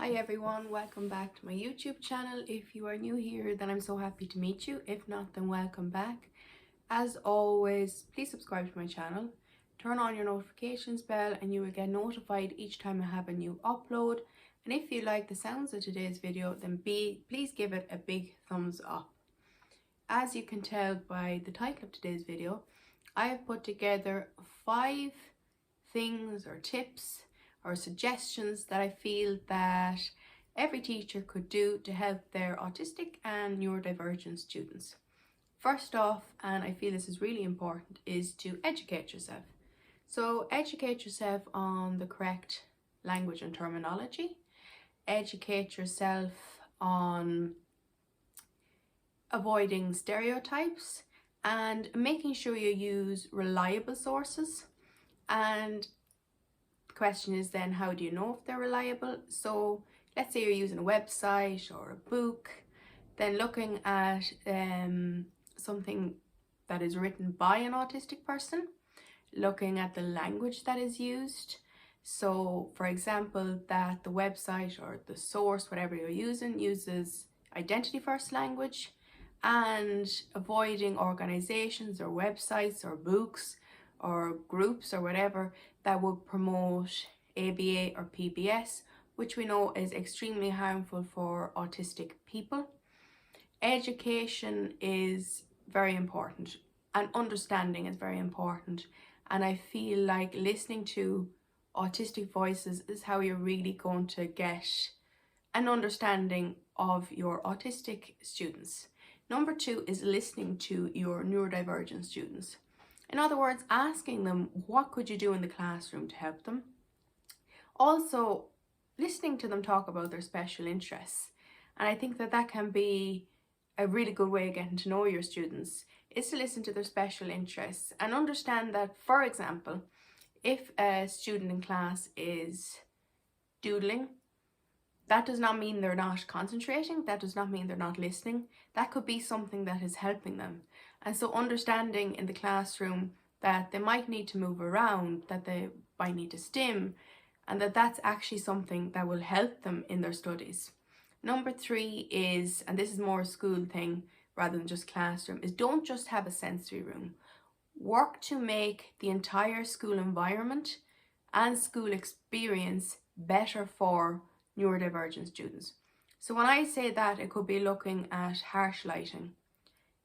Hi everyone, welcome back to my YouTube channel. If you are new here, then I'm so happy to meet you. If not, then welcome back. As always, please subscribe to my channel, turn on your notifications bell and you will get notified each time I have a new upload. And if you like the sounds of today's video, then please give it a big thumbs up. As you can tell by the title of today's video, I have put together 5 things or tips or suggestions that I feel that every teacher could do to help their autistic and neurodivergent students. First off, and I feel this is really important, is to educate yourself. So educate yourself on the correct language and terminology. Educate yourself on avoiding stereotypes and making sure you use reliable sources. And the question is then, how do you know if they're reliable? So let's say you're using a website or a book, then looking at something that is written by an autistic person, looking at the language that is used. So for example, that the website or the source, whatever you're using, uses identity first language, and avoiding organizations or websites or books or groups or whatever that would promote ABA or PBS, which we know is extremely harmful for autistic people. Education is very important and understanding is very important, and I feel like listening to autistic voices is how you're really going to get an understanding of your autistic students. Number 2 is listening to your neurodivergent students. In other words, asking them what could you do in the classroom to help them. Also, listening to them talk about their special interests. And I think that that can be a really good way of getting to know your students, is to listen to their special interests and understand that, for example, if a student in class is doodling, that does not mean they're not concentrating, that does not mean they're not listening. That could be something that is helping them. And so understanding in the classroom that they might need to move around, that they might need to stim, and that that's actually something that will help them in their studies. Number 3 is, and this is more a school thing rather than just classroom, is don't just have a sensory room. Work to make the entire school environment and school experience better for neurodivergent students. So when I say that, it could be looking at harsh lighting,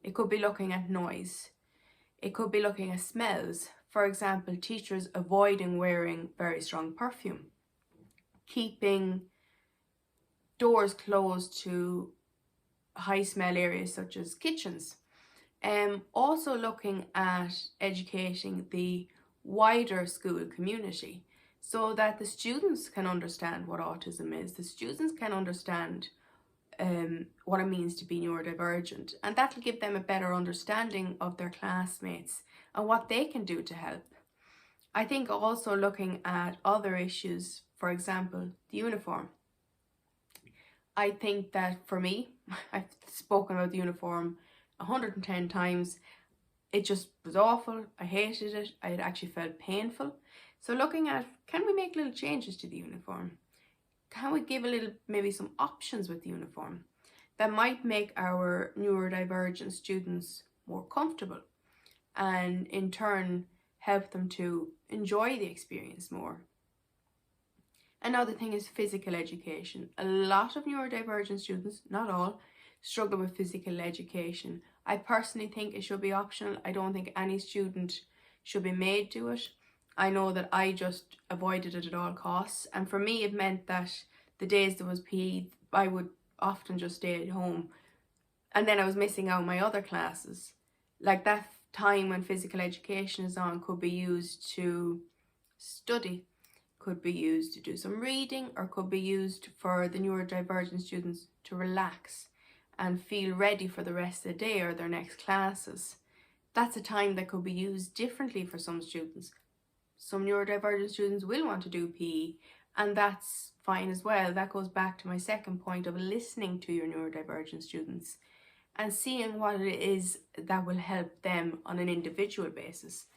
it could be looking at noise, it could be looking at smells. For example, teachers avoiding wearing very strong perfume, keeping doors closed to high smell areas such as kitchens. Also looking at educating the wider school community, so that the students can understand what autism is, the students can understand what it means to be neurodivergent, and that will give them a better understanding of their classmates and what they can do to help. I think also looking at other issues, for example, the uniform. I think that for me, I've spoken about the uniform 110 times. It just was awful. I hated it. It actually felt painful. So looking at, can we make little changes to the uniform? Can we give a little, maybe some options with the uniform that might make our neurodivergent students more comfortable and in turn help them to enjoy the experience more? Another thing is physical education. A lot of neurodivergent students, not all, struggle with physical education. I personally think it should be optional. I don't think any student should be made do it. I know that I just avoided it at all costs, and for me it meant that the days there was PE, I would often just stay at home, and then I was missing out my other classes. Like that time when physical education is on could be used to study, could be used to do some reading, or could be used for the neurodivergent students to relax and feel ready for the rest of the day or their next classes. That's a time that could be used differently for some students. Some neurodivergent students will want to do PE, and that's fine as well. That goes back to my second point of listening to your neurodivergent students and seeing what it is that will help them on an individual basis.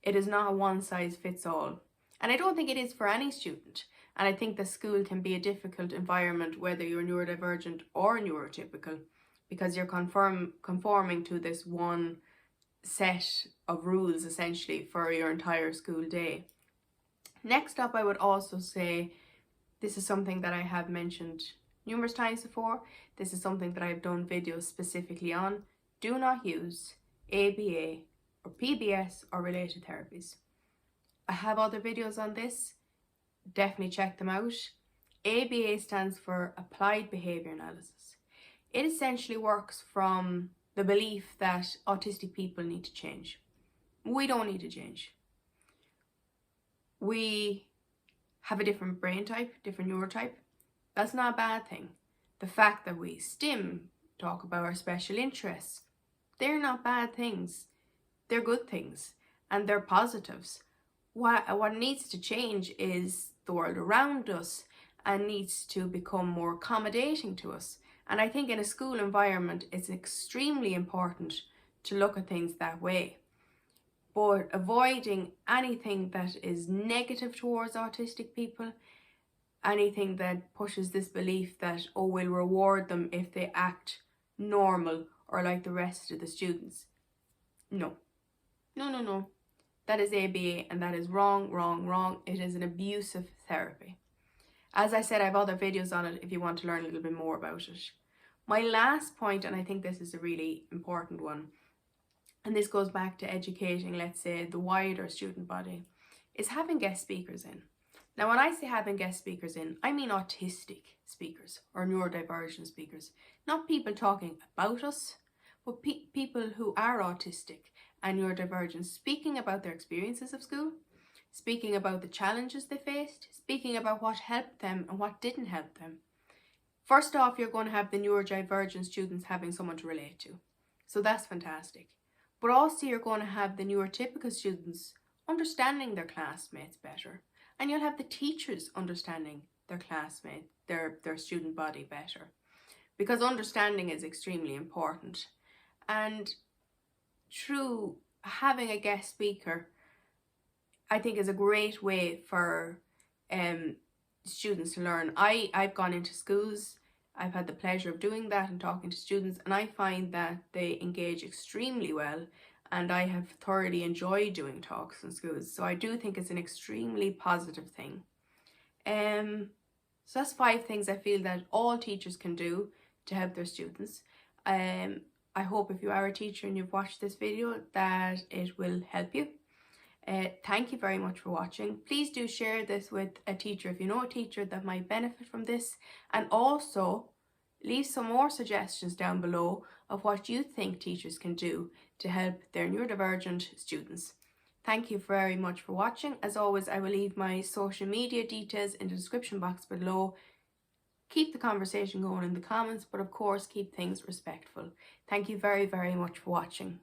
It is not a one size fits all. And I don't think it is for any student. And I think the school can be a difficult environment, whether you're neurodivergent or neurotypical, because you're conforming to this one set of rules essentially for your entire school day. Next up, I would also say, this is something that I have mentioned numerous times before. This is something that I've done videos specifically on. Do not use ABA or PBS or related therapies. I have other videos on this. Definitely check them out. ABA stands for Applied Behaviour Analysis. It essentially works from the belief that autistic people need to change. We don't need to change. We have a different brain type, different neurotype. That's not a bad thing. The fact that we talk about our special interests, they're not bad things. They're good things and they're positives. What needs to change is the world around us and needs to become more accommodating to us. And I think in a school environment, it's extremely important to look at things that way. But avoiding anything that is negative towards autistic people, anything that pushes this belief that, oh, we'll reward them if they act normal or like the rest of the students. No. No. That is ABA and that is wrong. It is an abusive therapy. As I said, I have other videos on it if you want to learn a little bit more about it. My last point, and I think this is a really important one, and this goes back to educating, let's say, the wider student body, is having guest speakers in. Now, when I say having guest speakers in, I mean autistic speakers or neurodivergent speakers. Not people talking about us, but people who are autistic and neurodivergent, speaking about their experiences of school, speaking about the challenges they faced, speaking about what helped them and what didn't help them. First off, you're going to have the neurodivergent students having someone to relate to. So that's fantastic. But also you're going to have the neurotypical students understanding their classmates better. And you'll have the teachers understanding their classmate, their student body better. Because understanding is extremely important. And through having a guest speaker, I think is a great way for students to learn. I've gone into schools, I've had the pleasure of doing that and talking to students, and I find that they engage extremely well, and I have thoroughly enjoyed doing talks in schools. So I do think it's an extremely positive thing. So that's 5 things I feel that all teachers can do to help their students. I hope if you are a teacher and you've watched this video that it will help you. Thank you very much for watching. Please do share this with a teacher if you know a teacher that might benefit from this, and also leave some more suggestions down below of what you think teachers can do to help their neurodivergent students. Thank you very much for watching. As always, I will leave my social media details in the description box below. Keep the conversation going in the comments, but of course keep things respectful. Thank you very, very much for watching.